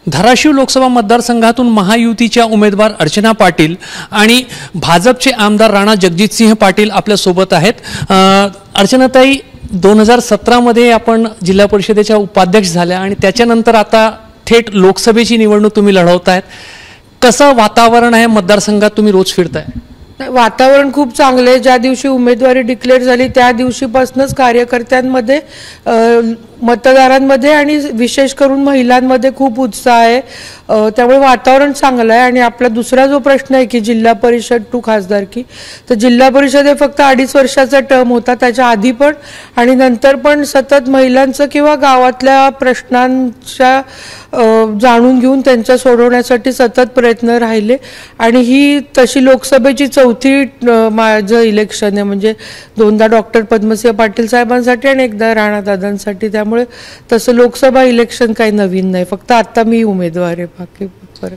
धाराशिव लोकसभा मतदारसंघातून महायुतीच्या उमेदवार अर्चना पाटील आणि भाजपचे आमदार राणा जगजितसिंह पाटील आपल्या सोबत आहेत। अर्चनाताई, 2017 मध्ये आपण जिल्हा परिषदेच्या उपाध्यक्ष झाल्या आणि त्याच्यानंतर आता थेट लोकसभेची निवडणूक तुम्ही लढवतायत। कसं वातावरण आहे मतदारसंघात, तुम्ही रोज फिरताय? वातावरण खूप चांगले आहे। ज्या दिवशी उमेदवारी डिक्लेअर झाली त्या दिवशीपासूनच कार्यकर्त्यांमध्ये, मतदारांमध्ये आणि विशेष करून महिलांमध्ये खूप उत्साह आहे। त्यामुळे वातावरण चांगलं आहे। आणि आपला दुसरा जो प्रश्न आहे की जिल्हा परिषद टू खासदारकी, तर जिल्हा परिषद हे फक्त 2.5 वर्षाचा टर्म होता, त्याच्या आधी पण आणि नंतर पण सतत महिलांचं किंवा गावातल्या प्रश्नांच्या जाणून घेऊन त्यांच्या सोडवण्यासाठी सतत प्रयत्न राहिले। आणि ही तशी लोकसभेची चौथी माझं इलेक्शन आहे, म्हणजे 2दा डॉक्टर पद्मसिंह पाटील साहेबांसाठी आणि 1दा राणादादांसाठी। त्यामुळे तसं लोकसभा इलेक्शन काही नवीन नाही, फक्त आता मी उमेदवार आहे, बाकी फरक।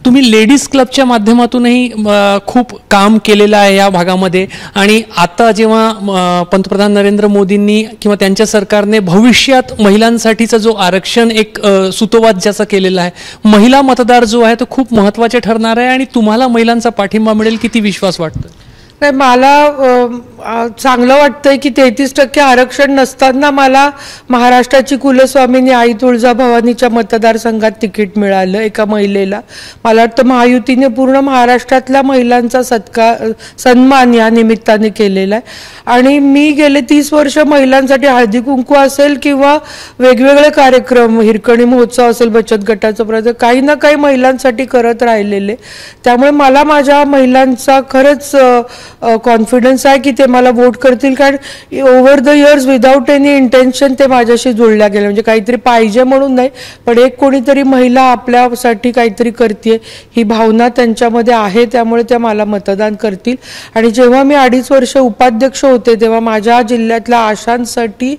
तुम्ही लेडीज क्लबच्या माध्यमातूनही खूप काम केलेलं आहे या भागामध्ये आणि आता जेव्हा पंतप्रधान नरेंद्र मोदींनी किंवा त्यांच्या सरकारने भविष्यात महिलांसाठीचा जो आरक्षण एक सुतोवाच ज्याचा केलेला आहे, महिला मतदार जो आहे तो खूप महत्त्वाचे ठरणार आहे आणि तुम्हाला महिलांचा पाठिंबा मिळेल, किती विश्वास वाटतो? नाही, मला चांगलं वाटतंय की 33% आरक्षण नसताना मला महाराष्ट्राची कुलस्वामिनी आई तुळजाभवानीच्या मतदारसंघात तिकीट मिळालं एका महिलेला। मला वाटतं महायुतीने पूर्ण महाराष्ट्रातल्या महिलांचा सन्मान या निमित्ताने केलेला आहे। आणि मी गेले 30 वर्ष महिलांसाठी हळदी कुंकू असेल किंवा वेगवेगळे कार्यक्रम, हिरकणी महोत्सव असेल, बचत गटाचं प्रयत्न, काही ना काही महिलांसाठी करत राहिलेले। त्यामुळे मला माझ्या महिलांचा खरंच कॉन्फिडन्स आहे की ते मला वोट करतील, कारण over the years without any intention ते माझ्याशी जोडल्या गेले। म्हणजे काहीतरी पाहिजे म्हणून नाही, पण एक कोणीतरी महिला आपल्यासाठी काहीतरी करते ही भावना त्यांच्यामध्ये आहे, त्यामुळे त्या मला मतदान करतील। आणि जेव्हा मी 2.5 वर्ष उपाध्यक्ष होते तेव्हा माझ्या जिल्ह्यातल्या आशांसाठी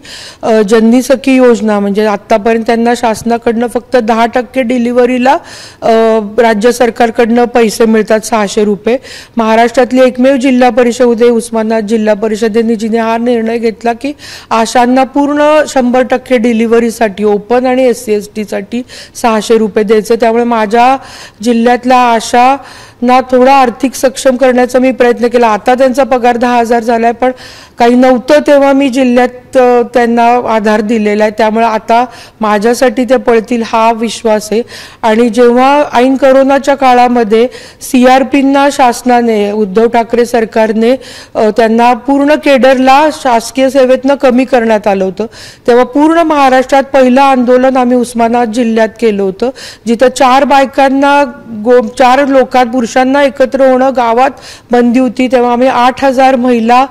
जननी सखी योजना, म्हणजे आतापर्यंत त्यांना शासनाकडनं फक्त 10% डिलिव्हरीला राज्य सरकारकडनं पैसे मिळतात, 600 रुपये। महाराष्ट्रातली एकमेव जिल्हा परिषद आहे उस्मानाबाद जिल्हा परिषदेने, जिने हा निर्णय घेतला की आशांना पूर्ण 100% डिलिव्हरीसाठी ओपन आणि SC/ST साठी 600 रुपये द्यायचे। त्यामुळे माझ्या जिल्ह्यातल्या आशांना थोडा आर्थिक सक्षम करण्याचा मी प्रयत्न केला। आता त्यांचा पगार 10,000 झालाय, पण काही नव्हतं तेव्हा मी जिल्ह्यात त्यांना आधार दिलेला आहे। त्यामुळे आता माझ्यासाठी ते पळतील हा विश्वास आहे। आणि जेव्हा ऐन कोरोनाच्या काळामध्ये CRPंना शासनाने, उद्धव ठाकरे सरकारने त्यांना पूर्ण केडरला शासकीय सेवेतनं कमी करण्यात आलं होतं, तेव्हा पूर्ण महाराष्ट्रात पहिलं आंदोलन आम्ही उस्मानाबाद जिल्ह्यात केलं होतं, जिथं 4 बायकांना 4 पुरुषांना एकत्र होणं गावात बंदी होती। तेव्हा आम्ही 8,000 महिला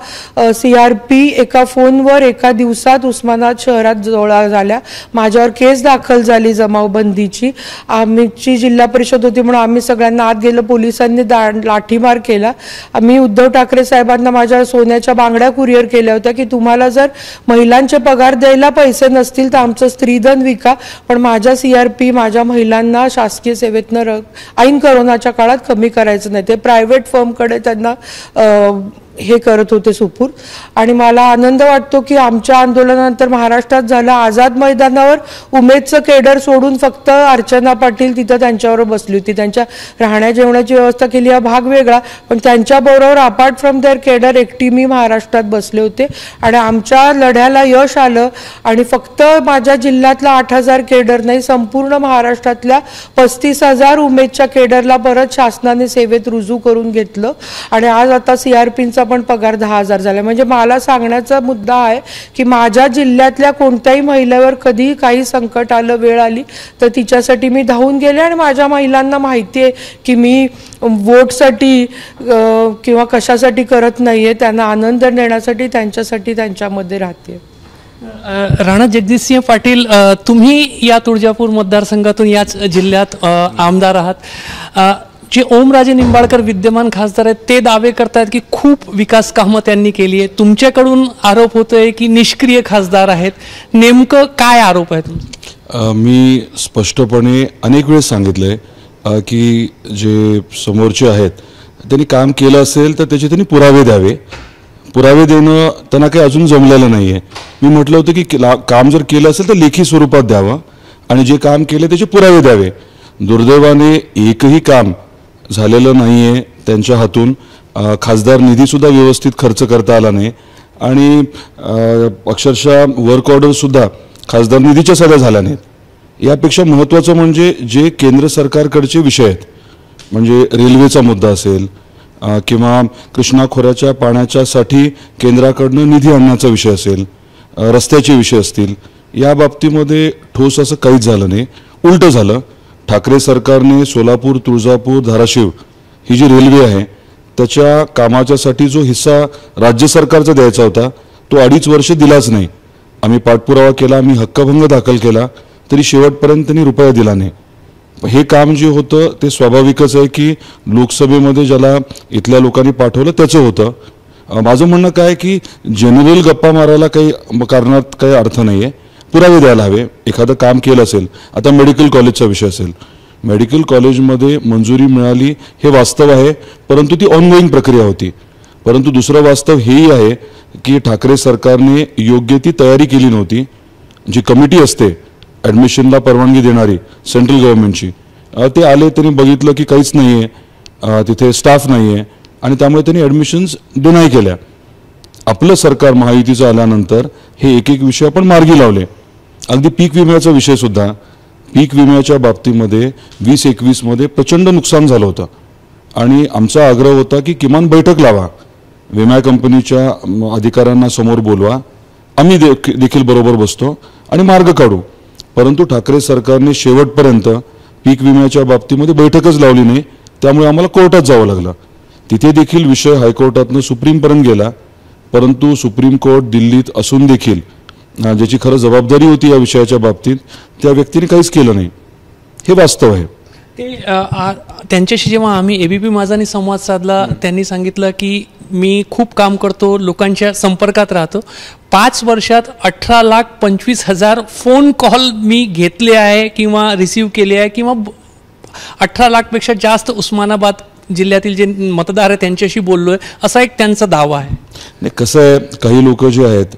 CRP एका फोनवर एका दिवसात उस्मानाबाद शहरात गोळा झाल्या। माझ्यावर केस दाखल झाली जमावबंदीची। आमची जिल्हा परिषद होती म्हणून आम्ही सगळ्यांना आत गेलो, पोलिसांनी लाठीमार केला। आम्ही उद्धव ठाकरे साहेबांना माझ्या सोन्याच्या बांगड्या कुरिअर केल्या होत्या की तुम्हाला जर महिलांचे पगार द्यायला पैसे नसतील तर आमचं स्त्रीधन विका, पण माझ्या CRP माझ्या महिलांना शासकीय सेवेतनं ऐन कोरोनाच्या काळात कमी करायचं नाही। ते प्रायव्हेट फर्मकडे त्यांना हे करत होते सुपूर्द। आणि मला आनंद वाटतो की आमच्या आंदोलनानंतर महाराष्ट्रात झालं, आझाद मैदानावर उमेदचं केडर सोडून फक्त अर्चना पाटील तिथं त्यांच्यावर बसली होती। त्यांच्या राहण्या जेवणाची व्यवस्था केली, हा भाग वेगळा, पण त्यांच्याबरोबर अपार्ट फ्रॉम देअर केडर एकटी मी महाराष्ट्रात बसले होते। आणि आमच्या लढ्याला यश आलं आणि फक्त माझ्या जिल्ह्यातला 8,000 केडर नाही, संपूर्ण महाराष्ट्रातल्या 35,000 उमेदच्या केडरला परत शासनाने सेवेत रुजू करून घेतलं। आणि आज आता CRPंचा पण पगार 10,000 झाला। म्हणजे मला सांगण्याचा मुद्दा आहे की माझ्या जिल्ह्यातल्या कोणत्याही महिलेवर कधी काही संकट आलं, वेळ आली तर तिच्यासाठी मी धावून गेले। आणि माझ्या महिलांना माहिती आहे की मी वोटसाठी किंवा कशासाठी करत नाहीये, त्यांना आनंद देण्यासाठी, त्यांच्यासाठी त्यांच्यामध्ये राहते। राणा जगजितसिंह पाटील, तुम्ही या तुळजापूर मतदारसंघातून याच जिल्ह्यात आमदार आहात। जे ओमराजे निंबाळकर विद्यमान खासदार आहेत ते दावे करतायत की खूप विकास कामं त्यांनी केली आहे, तुमच्याकडून आरोप होतोय की निष्क्रिय खासदार आहेत, नेमकं काय आरोप आहे तुमचा? मी स्पष्टपणे अनेक वेळेस सांगितलंय की जे समोरचे आहेत त्यांनी काम केलं असेल तर त्याचे त्यांनी पुरावे द्यावे। पुरावे देणं त्यांना काही अजून जमलेलं नाहीये। मी म्हटलं होतं की काम जर केलं असेल तर लेखी स्वरूपात द्यावं आणि जे काम केले त्याचे पुरावे द्यावे. दुर्दैवाने एकही काम झालेलं नाही आहे त्यांच्या हातून. खासदार निधीसुद्धा व्यवस्थित खर्च करता आला नाही आणि अक्षरशः वर्क ऑर्डरसुद्धा खासदार निधीच्या सध्या झाल्या नाहीत. यापेक्षा महत्त्वाचं म्हणजे जे केंद्र सरकारकडचे विषय आहेत, म्हणजे रेल्वेचा मुद्दा असेल किंवा कृष्णा खोऱ्याच्या पाण्याच्यासाठी केंद्राकडनं निधी आणण्याचा विषय असेल, रस्त्याचे विषय असतील, या बाबतीमध्ये ठोस असं काहीच झालं नाही. उलटं झालं. ठाकरे सरकारने सोलापूर, तुळजापूर, धाराशिव ही जी रेल्वे आहे त्याच्या कामाच्यासाठी जो हिस्सा राज्य सरकारचा द्यायचा होता तो 2.5 वर्ष दिलाच नाही. आम्ही पाठपुरावा केला, आम्ही हक्कभंग दाखल केला, तरी शेवटपर्यंत त्यांनी रुपया दिला नाही. हे काम जे होतं ते स्वाभाविकच आहे की लोकसभेमध्ये ज्याला इथल्या लोकांनी पाठवलं त्याचं होतं. माझं म्हणणं काय की जनरल गप्पा मारायला काही कारणात काही अर्थ नाही आहे. पुरावे द्यायला हवे. एखादं काम केलं असेल, आता मेडिकल कॉलेजचा विषय असेल, मेडिकल कॉलेजमध्ये मंजुरी मिळाली हे वास्तव आहे, परंतु ती ऑनगोईंग प्रक्रिया होती. परंतु दुसरं वास्तव हेही आहे की ठाकरे सरकारने योग्य ती तयारी केली नव्हती. जी कमिटी असते ॲडमिशनला परवानगी देणारी सेंट्रल गव्हर्नमेंटची, ते आले, त्यांनी बघितलं की काहीच नाही आहे, तिथे स्टाफ नाही आहे आणि त्यामुळे त्यांनी ॲडमिशन्स डिनाय केल्या. आपलं सरकार महायुतीचं आल्यानंतर हे एक एक विषय आपण मार्गी लावले. अगदी पीक विम्याचा विषयसुद्धा, पीक विम्याच्या बाबतीमध्ये 2021 मध्ये प्रचंड नुकसान झालं होतं आणि आमचा आग्रह होता की किमान बैठक लावा, विमा कंपनीच्या अधिकाऱ्यांना समोर बोलवा, आम्ही देखील बरोबर बसतो आणि मार्ग काढू. परंतु ठाकरे सरकारने शेवटपर्यंत पीक विम्याच्या बाबतीमध्ये बैठकच लावली नाही. त्यामुळे आम्हाला कोर्टात जावं लागलं. तिथे देखील विषय हायकोर्टातनं सुप्रीमपर्यंत गेला, परंतु सुप्रीम कोर्ट दिल्लीत असून देखील ज्याची खरं जबाबदारी होती या विषयाच्या बाबतीत त्या व्यक्तीने काहीच केलं नाही. हे वास्तव आहे. ते त्यांच्याशी जेव्हा आम्ही एबीपी माझानी संवाद साधला, त्यांनी सांगितलं की मी खूप काम करतो, लोकांच्या संपर्कात राहतो. 5 वर्षात 18,25,000 फोन कॉल मी घेतले आहे किंवा रिसीव्ह केले आहे, किंवा 18 लाखपेक्षा जास्त उस्मानाबाद जिल्ह्यातील जे मतदार आहेत त्यांच्याशी बोललोय, असा एक त्यांचा दावा आहे. नाही, कसं आहे, काही लोक जे आहेत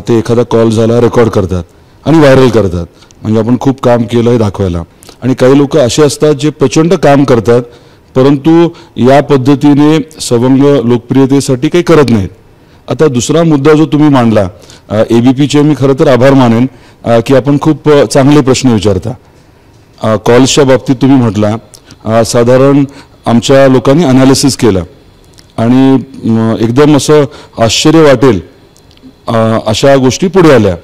ते एखादा कॉल झाला रेकॉर्ड करतात आणि व्हायरल करतात, म्हणजे आपण खूप काम केलं हे दाखवायला. आणि काही लोक असे असतात जे प्रचंड काम करतात परंतु या पद्धतीने सवंग लोकप्रियतेसाठी काही करत नाहीत. आता दुसरा मुद्दा जो तुम्ही मांडला, एबीपीचे मी खरं तर आभार मानेन की आपण खूप चांगले प्रश्न विचारता. कॉल्सच्या बाबतीत तुम्ही म्हटला, साधारण आमच्या लोकांनी अनालिसिस केलं आणि एकदम असं आश्चर्य वाटेल अशा गोष्टी पुढे आल्या.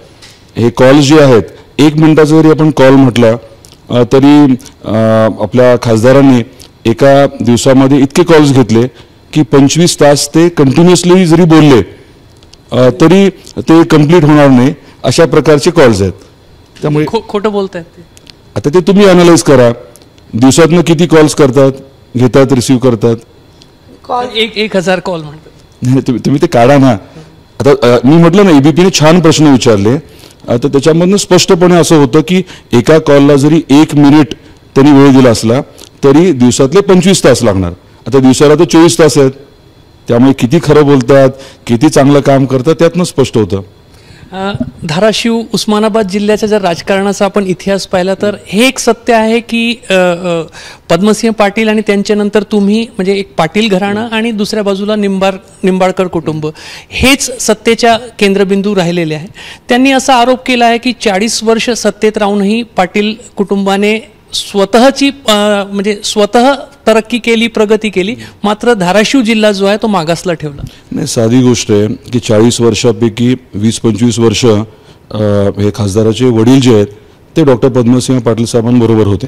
हे कॉल्स जे आहेत, 1 मिनिटाचा जरी आपण कॉल म्हटला तरी आपल्या खासदारांनी एका दिवसामध्ये इतके कॉल्स घेतले की 25 तास ते कंटिन्युअसली जरी बोलले तरी ते कंप्लीट होणार नाही, अशा प्रकारचे कॉल्स आहेत. त्यामुळे खोटं बोलतायत ते. आता ते तुम्ही अनालाइज करा, दिवसातनं किती कॉल्स करतात, घेतात, रिसीव्ह करतात. 1,000 कॉल म्हणतात. नाही, तुम्ही ते काढा ना. आता मी म्हटलं ना, एबीपीने छान प्रश्न विचारले, तर त्याच्यामधनं स्पष्टपणे असं होतं की एका कॉलला जरी 1 मिनिट त्यांनी वेळ दिला असला तरी दिवसातले 25 तास लागणार. आता दिवसाला तर 24 तास आहेत, त्यामुळे किती खरं बोलतात, किती चांगलं काम करतात त्यातनं स्पष्ट होतं. धाराशिव, उस्मानाबाद जिल्ह्याच्या जर राजकारणाचा आपण इतिहास पाहिला तर हे एक सत्य आहे की पद्मसिंह पाटील आणि त्यांच्यानंतर तुम्ही, म्हणजे एक पाटील घराणं आणि दुसऱ्या बाजूला निंबाळकर कुटुंब, हेच सत्तेच्या केंद्रबिंदू राहिलेले आहे. त्यांनी असा आरोप केला आहे की 40 वर्ष सत्तेत राहूनही पाटील कुटुंबाने स्वतःची म्हणजे स्वतः तरक्की केली, प्रगती केली, मात्र धाराशिव जिल्हा जो आहे तो मागासला ठेवला. नाही, साधी गोष्ट आहे की 40 वर्षापैकी 20-25 वर्ष हे खासदाराचे वडील जे आहेत ते डॉक्टर पद्मसिंह पाटील साहेबांबरोबर होते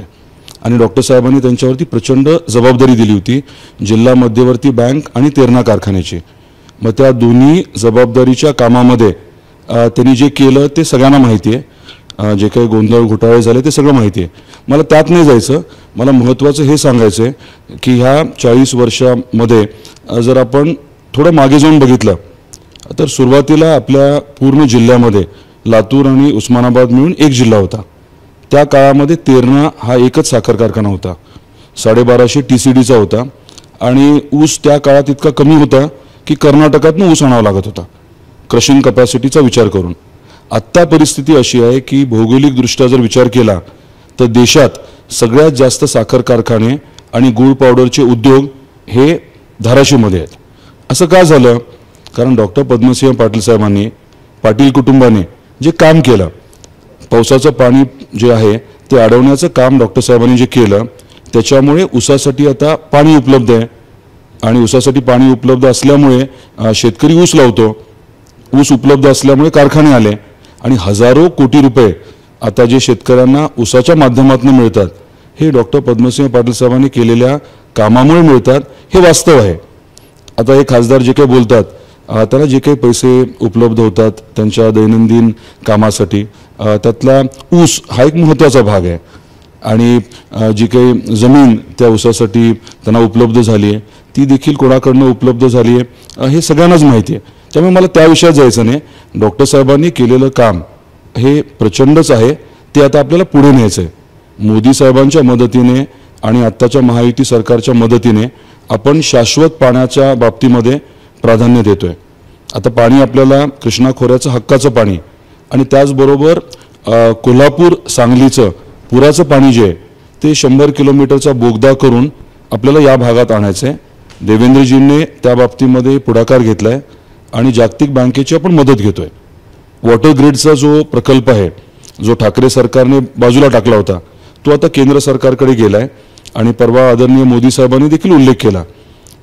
आणि डॉक्टर साहेबांनी त्यांच्यावरती प्रचंड जबाबदारी दिली होती, जिल्हा मध्यवर्ती बँक आणि तेरणा कारखान्याची. मग त्या दोन्ही जबाबदारीच्या कामामध्ये त्यांनी जे केलं ते सगळ्यांना माहिती आहे. जे काही गोंधळ घोटाळे झाले ते सगळं माहिती आहे. मला त्यात नाही जायचं. मला महत्त्वाचं हे सांगायचं आहे की ह्या 40 वर्षामध्ये जर आपण थोडं मागे जाऊन बघितलं तर सुरुवातीला आपल्या पूर्ण जिल्ह्यामध्ये लातूर आणि उस्मानाबाद मिळून एक जिल्हा होता. त्या काळामध्ये तेरणा हा एकच साखर कारखाना होता, 1250 TCDचा होता आणि ऊस त्या काळात इतका कमी होता की कर्नाटकातून ऊस आणावा लागत होता क्रशिंग कपॅसिटीचा विचार करून. आत्ता परिस्थिती अशी आहे की भौगोलिकदृष्ट्या जर विचार केला तर देशात सगळ्यात जास्त साखर कारखाने आणि गूळ पावडरचे उद्योग हे धाराशिवमध्ये आहेत. असं का झालं? कारण डॉक्टर पद्मसिंह पाटील साहेबांनी, पाटील कुटुंबाने जे काम केलं, पावसाचं पाणी जे आहे ते अडवण्याचं काम डॉक्टर साहेबांनी जे केलं, त्याच्यामुळे ऊसासाठी आता पाणी उपलब्ध आहे. आणि ऊसासाठी पाणी उपलब्ध असल्यामुळे शेतकरी ऊस लावतो. ऊस उपलब्ध असल्यामुळे कारखाने आले आणि हजारो कोटी रुपये आता जे शेतकऱ्यांना ऊसाच्या माध्यमातून मिळतात, हे डॉक्टर पद्मसिंह पाटील साहेबांनी केलेल्या कामामुळे मिळतात. हे वास्तव आहे. आता हे खासदार जे काही बोलतात, त्यांना जे काही पैसे उपलब्ध होतात त्यांच्या दैनंदिन कामासाठी, त्यातला ऊस हा एक महत्त्वाचा भाग आहे. आणि जी काही जमीन त्या ऊसासाठी त्यांना उपलब्ध झाली आहे, ती देखील कोणाकडनं उपलब्ध झाली आहे हे सगळ्यांनाच माहिती आहे. त्यामुळे मला त्या विषयात जायचं नाही. डॉक्टर साहेबांनी केलेलं काम हे प्रचंडच आहे. ते आता आपल्याला पुढे न्यायचं आहे. मोदी साहेबांच्या मदतीने आणि आत्ताच्या महायुती सरकारच्या मदतीने आपण शाश्वत पाण्याच्या बाबतीमध्ये प्राधान्य देतोय. आता पाणी आपल्याला कृष्णा खोऱ्याचं हक्काचं पाणी आणि त्याचबरोबर कोल्हापूर सांगलीचं पुराचं पाणी जे आहे ते 100 किलोमीटरचा बोगदा करून आपल्याला या भागात आणायचं आहे. देवेंद्रजींनी त्या बाबतीमध्ये पुढाकार घेतला आहे आणि जागतिक बँकेची आपण मदत घेतोय. वॉटर ग्रिडचा जो प्रकल्प आहे, जो ठाकरे सरकारने बाजूला टाकला होता, तो आता केंद्र सरकारकडे गेला आहे. आणि परवा आदरणीय मोदी साहेबांनी देखील उल्लेख केला.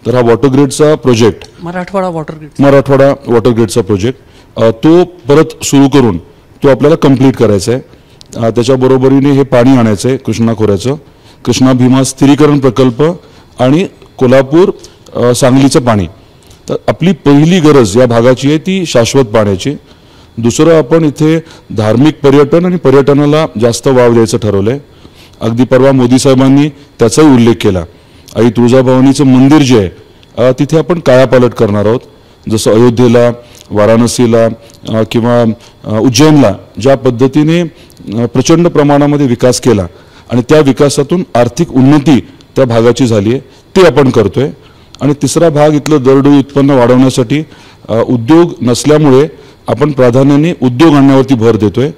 तर हा वॉटर ग्रिडचा प्रोजेक्ट, मराठवाडा वॉटर ग्रिडचा प्रोजेक्ट तो परत सुरू करून तो आपल्याला कंप्लीट करायचा आहे. त्याच्याबरोबरीने हे पाणी आणायचं आहे कृष्णा खोऱ्याचं, कृष्णा भीमा स्थिरीकरण प्रकल्प आणि कोल्हापूर सांगलीचं पाणी. तर आपली पहिली गरज या भागाची आहे ती शाश्वत पाण्याची. दुसरं, आपण इथे धार्मिक पर्यटन आणि पर्यटनाला जास्त वाव द्यायचं ठरवलंय. अगदी परवा मोदी साहेबांनी त्याचाही उल्लेख केला. आई तुळजाभवानीचं मंदिर जे आहे तिथे आपण कायापालट करणार आहोत. जसं अयोध्येला, वाराणसीला किंवा उज्जैनला ज्या पद्धतीने प्रचंड प्रमाणामध्ये विकास केला आणि त्या विकासातून आर्थिक उन्नती त्या भागाची झाली आहे, ते आपण करतोय. आणि तिसरा भाग, इथलं दरडोई उत्पन्न वाढवण्यासाठी उद्योग नसल्यामुळे आपण प्राधान्याने उद्योग आणण्यावरती भर देतोय.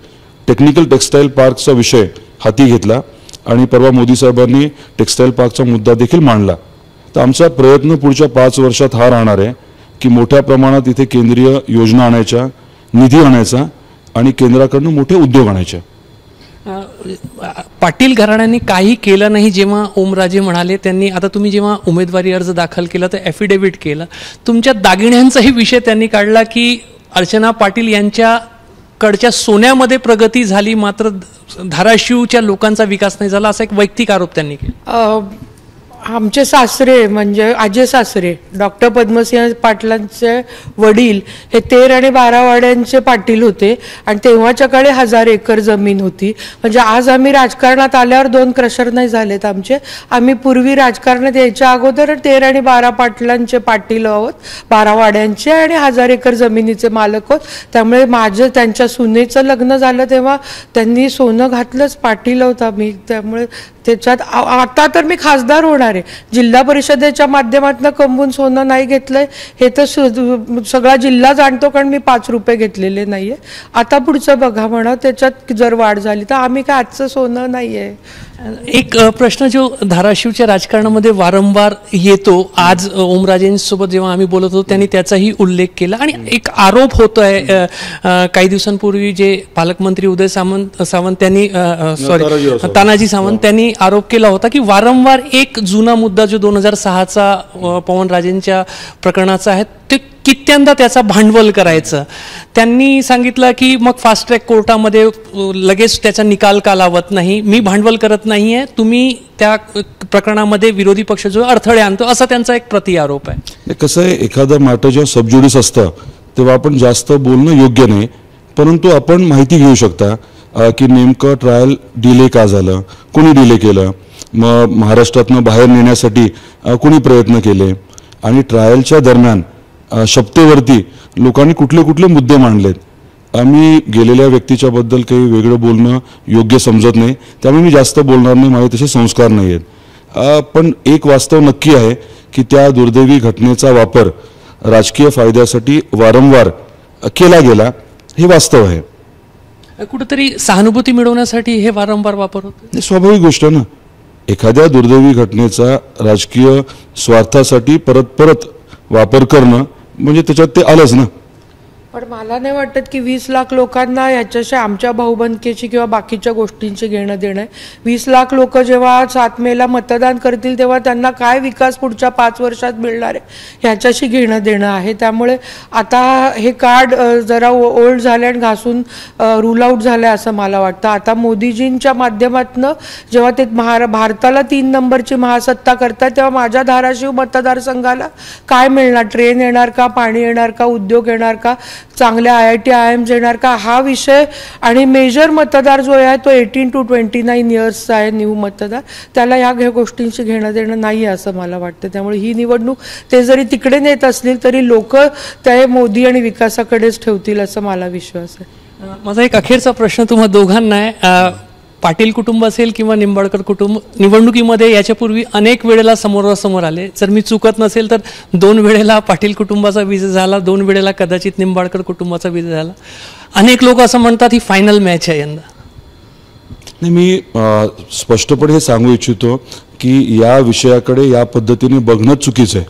टेक्निकल टेक्सटाईल पार्कचा विषय हाती घेतला आणि परवा मोदी साहेबांनी टेक्सटाईल पार्कचा मुद्दा देखील मांडला. तर आमचा प्रयत्न पुढच्या 5 वर्षात हा राहणार आहे की मोठ्या प्रमाणात इथे केंद्रीय योजना आणायच्या, निधी आणायचा आणि केंद्राकडून मोठे उद्योग आणायचे. पाटील घराण्याने काही केलं नाही जेव्हा ओमराजे म्हणाले. त्यांनी आता तुम्ही जेव्हा उमेदवारी अर्ज दाखल केला तर ॲफिडेव्हिट केलं, तुमच्या दागिन्यांचाही विषय त्यांनी काढला की अर्चना पाटील यांच्याकडच्या सोन्यामध्ये प्रगती झाली मात्र धाराशिवच्या लोकांचा विकास नाही झाला, असा एक वैयक्तिक आरोप त्यांनी केला. आमचे सासरे म्हणजे आजे सासरे डॉक्टर पद्मसिंह पाटलांचे वडील हे 13 आणि 12 वाड्यांचे पाटील होते आणि तेव्हाच्या काळी 1000 एकर जमीन होती. म्हणजे आज आम्ही राजकारणात आल्यावर 2 क्रशर नाही झालेत आमचे. आम्ही पूर्वी राजकारणात यायच्या अगोदर 13 आणि 12 पाटलांचे पाटील आहोत, 12 वाड्यांचे आणि 1000 एकर जमिनीचे मालक आहोत. त्यामुळे माझं त्यांच्या सुनेचं लग्न झालं तेव्हा त्यांनी सोनं घातलंच, पाटील होता मी. त्यामुळे त्याच्यात आता तर मी खासदार होणार आहे. जिल्हा परिषदेच्या माध्यमातून कमवून सोनं नाही घेतलंय हे तर सगळा जिल्हा जाणतो, कारण मी 5 रुपये घेतलेले नाहीये. आता पुढचं बघा म्हणा, त्याच्यात जर वाढ झाली तर आम्ही काय आजचं सोनं नाहीये. एक प्रश्न जो धाराशिवच्या राजकारणामध्ये वारंवार येतो, आज ओमराजेंसोबत जेव्हा आम्ही बोलत होतो त्यांनी त्याचाही उल्लेख केला आणि एक आरोप होतोय. काही दिवसांपूर्वी जे पालकमंत्री उदय सामंत त्यांनी तानाजी सावंत त्यांनी आरोप केला होता की वारंवार एक जुना मुद्दा जो 2006चा पवनराजेंच्या प्रकरणाचा आहे ते कित्यांदा त्याचा भांडवल करायचं. त्यांनी सांगितलं की मग फास्ट ट्रॅक कोर्टामध्ये लगेच त्याचा निकाल का लावत नाही, मी भांडवल करत नाहीये, तुम्ही त्या प्रकरणामध्ये विरोधी पक्ष जो अडथळे आणतो, असा त्यांचा एक प्रतिआरोप आहे. कसं आहे, एखादं मॅटर जेव्हा सबज्युडिस असतं तेव्हा आपण जास्त बोलणं योग्य नाही, परंतु आपण माहिती घेऊ शकता की नेमकं ट्रायल डिले का झालं, कोणी डिले केलं, मग महाराष्ट्रातनं बाहेर नेण्यासाठी कोणी प्रयत्न केले आणि ट्रायलच्या दरम्यान शपथेवरती लोकांनी कुठले कुठले मुद्दे मांडलेत. आम्ही गेलेल्या व्यक्तीच्या बद्दल काही वेगळं बोलणं योग्य समजत नाही, त्यामुळे मी जास्त बोलणार नाही, माझे तसे संस्कार नाही आहेत. पण एक वास्तव नक्की आहे की त्या दुर्दैवी घटनेचा वापर राजकीय फायद्यासाठी वारंवार केला गेला, हे वास्तव आहे. कुठेतरी सहानुभूती मिळवण्यासाठी हे वारंवार वापर होतो. हे स्वाभाविक गोष्ट आहे ना. एखाद्या दुर्दैवी घटनेचा राजकीय स्वार्थासाठी परत परत वापर करणं म्हणजे त्याच्यात ते आलंच ना. पण मला नाही वाटत की 20 लाख लोकांना याच्याशी आमच्या भाऊबंदकीची किंवा बाकीच्या गोष्टींची घेणं देणं आहे. 20 लाख लोक जेव्हा 7 मेला मतदान करतील तेव्हा त्यांना काय विकास पुढच्या 5 वर्षात मिळणार आहे ह्याच्याशी घेणं देणं आहे. त्यामुळे आता हे कार्ड जरा ओल्ड झाले आणि घासून रूल आउट झालं असं मला वाटतं. आता मोदीजींच्या माध्यमातून जेव्हा ते भारताला 3 नंबरची महासत्ता करतात तेव्हा माझ्या धाराशिव मतदारसंघाला काय मिळणार? ट्रेन येणार का? पाणी येणार का? उद्योग येणार का? चांगल्या IIT IIMs येणार का? हा विषय आणि मेजर मतदार जो आहे तो 18 to 29 इयर्सचा आहे न्यू मतदार. त्याला ह्या गोष्टींशी घेणं देणं नाही असं मला वाटतं. त्यामुळे ही निवडणूक ते जरी तिकडे नेत असतील तरी लोक त्या मोदी आणि विकासाकडेच ठेवतील असं मला विश्वास आहे. माझा एक अखेरचा प्रश्न तुम्हा दोघांना आहे. पाटील कुटुंब असेल किंवा निंबाळकर कुटुंब निवडणुकीमध्ये याच्यापूर्वी अनेक वेळेला समोरासमोर आले. जर मी चुकत नसेल तर 2 वेळेला पाटील कुटुंबाचा विजय झाला, 2 वेळेला कदाचित निंबाळकर कुटुंबाचा विजय झाला. अनेक लोक असं म्हणतात ही फायनल मॅच आहे यंदा. नाही, मी स्पष्टपणे हे सांगू इच्छितो की या विषयाकडे या पद्धतीने बघणं चुकीचं आहे.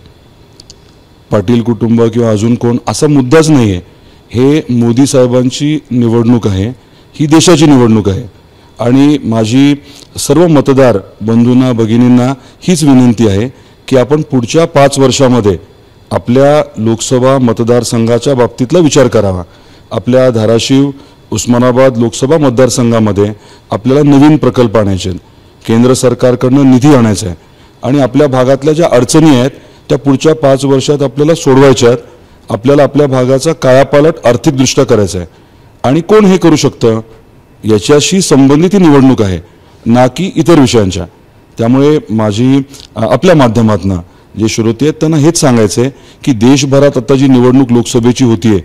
पाटील कुटुंब किंवा अजून कोण असा मुद्दाच नाही आहे. हे मोदी साहेबांची निवडणूक आहे, ही देशाची निवडणूक आहे. आणि माझी सर्व मतदार बंधूंना भगिनींना हीच विनंती आहे की आपण पुढच्या 5 वर्षामध्ये आपल्या लोकसभा मतदारसंघाच्या बाबतीतला विचार करावा. आपल्या धाराशिव उस्मानाबाद लोकसभा मतदारसंघामध्ये आपल्याला नवीन प्रकल्प आणायचे आहेत, केंद्र सरकारकडनं निधी आणायचा आहे आणि आपल्या भागातल्या ज्या अडचणी आहेत त्या पुढच्या 5 वर्षात आपल्याला सोडवायच्या आहेत. आपल्याला आपल्या भागाचा कायापालट आर्थिकदृष्ट्या करायचा आहे आणि कोण हे करू शकतं याच्याशी संबंधित ही निवडणूक आहे, ना की इतर विषयांच्या. त्यामुळे माझी आपल्या माध्यमातून जे श्रोते आहेत त्यांना हेच सांगायचं आहे की देशभरात आता जी निवडणूक लोकसभेची होतीये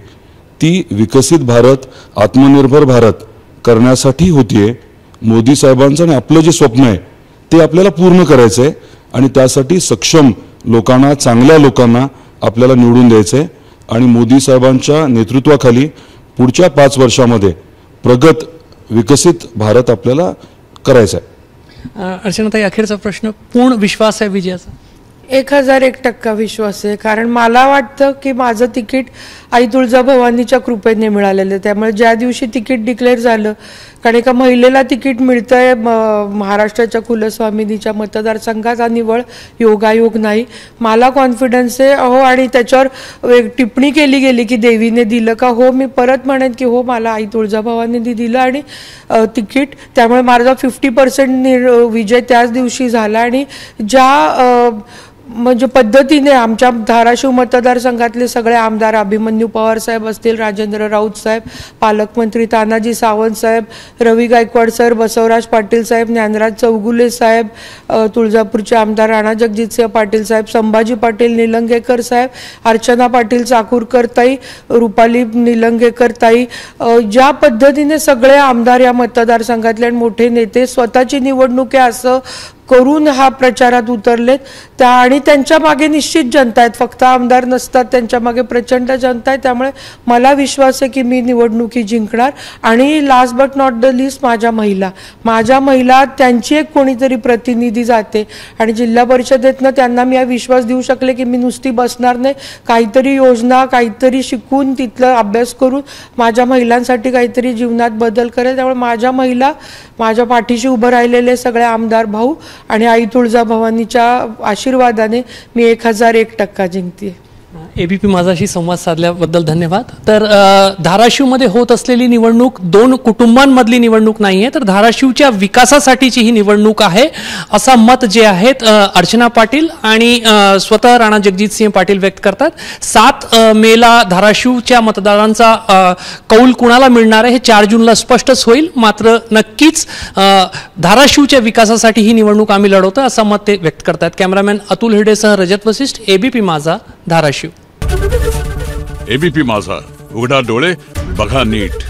ती विकसित भारत, आत्मनिर्भर भारत करण्यासाठी होतीये. मोदी साहेबांचं आणि आपलं जे स्वप्न आहे ते आपल्याला पूर्ण करायचं आहे आणि त्यासाठी सक्षम लोकांना, चांगल्या लोकांना आपल्याला निवडून द्यायचं आहे आणि मोदी साहेबांच्या नेतृत्वाखाली पुढच्या 5 वर्षामध्ये प्रगत विकसित भारत आपल्याला करायचा आहे. अर्चनाताई, अखेरचा प्रश्न, पूर्ण विश्वास आहे विजयाचा? 1001% विश्वास आहे. कारण मला वाटतं की माझं तिकीट आई तुळजाभवानीच्या कृपेने मिळालेलं आहे. त्यामुळे ज्या दिवशी तिकीट डिक्लेअर झालं, कारण एका महिलेला तिकीट मिळतंय महाराष्ट्राच्या कुलस्वामिनीच्या मतदारसंघात, हा निवळ योगायोग नाही. मला कॉन्फिडन्स आहे. आणि त्याच्यावर टिप्पणी केली गेली की देवीने दिलं का? हो, मी परत म्हणेन की हो, मला आई तुळजाभवानीने दिलं आणि तिकीट. त्यामुळे माझा 50% विजय त्याच दिवशी झाला. आणि ज्या म्हणजे पद्धतीने आमच्या धाराशिव मतदारसंघातले सगळे आमदार, अभिमन्यू पवार साहेब असतील, राजेंद्र राऊत साहेब, पालकमंत्री तानाजी सावंत साहेब, रवी गायकवाड सर, बसवराज पाटील साहेब, ज्ञानराज चौगुले साहेब, तुळजापूरचे आमदार राणा जगजितसिंह पाटील साहेब, संभाजी पाटील निलंगेकर साहेब, अर्चना पाटील चाकूरकर ताई, रुपाली निलंगेकर ताई, ज्या पद्धतीने सगळे आमदार या मतदारसंघातले आणि मोठे नेते स्वतःची निवडणूक आहे असं करून हा प्रचारात उतरलेत. आणि त्यांच्या मागे निश्चित जनता आहेत, फक्त आमदार नसतात, त्यांच्या मागे प्रचंड जनता आहे. त्यामुळे मला विश्वास आहे की मी निवडणुकी जिंकणार. आणि last but not the list, माझ्या महिला त्यांची एक कोणीतरी प्रतिनिधी जाते आणि जिल्हा परिषदेतनं त्यांना मी हा विश्वास देऊ शकले की मी नुसती बसणार नाही, काहीतरी योजना, काहीतरी शिकून, तिथलं अभ्यास करून माझ्या महिलांसाठी काहीतरी जीवनात बदल करेल. त्यामुळे माझ्या महिला, माझ्या पाठीशी उभं राहिलेले सगळे आमदार भाऊ आणि आई तुळजाभवानीच्या आशीर्वादाने मी 1001% जिंकते. ABP माझाशी संवाद साधल्याबद्दल धन्यवाद. तर धाराशिवमध्ये होत असलेली निवडणूक 2 कुटुंबांमधली निवडणूक नाही आहे, तर धाराशिवच्या विकासासाठीची ही निवडणूक आहे असा मत जे आहेत अर्चना पाटील आणि स्वतः राणा जगजितसिंह पाटील व्यक्त करतात. 7 मेला धाराशिवच्या मतदारांचा कौल कुणाला मिळणार आहे हे 4 जूनला स्पष्टच होईल. मात्र नक्कीच धाराशिवच्या विकासासाठी ही निवडणूक आम्ही लढवतो असं मत ते व्यक्त करतात. कॅमेरामॅन अतुल हिरडेसह रजत वसिष्ठ, ABP माझा, धाराशिव. ABP माझा, उघडा डोळे बघा नीट.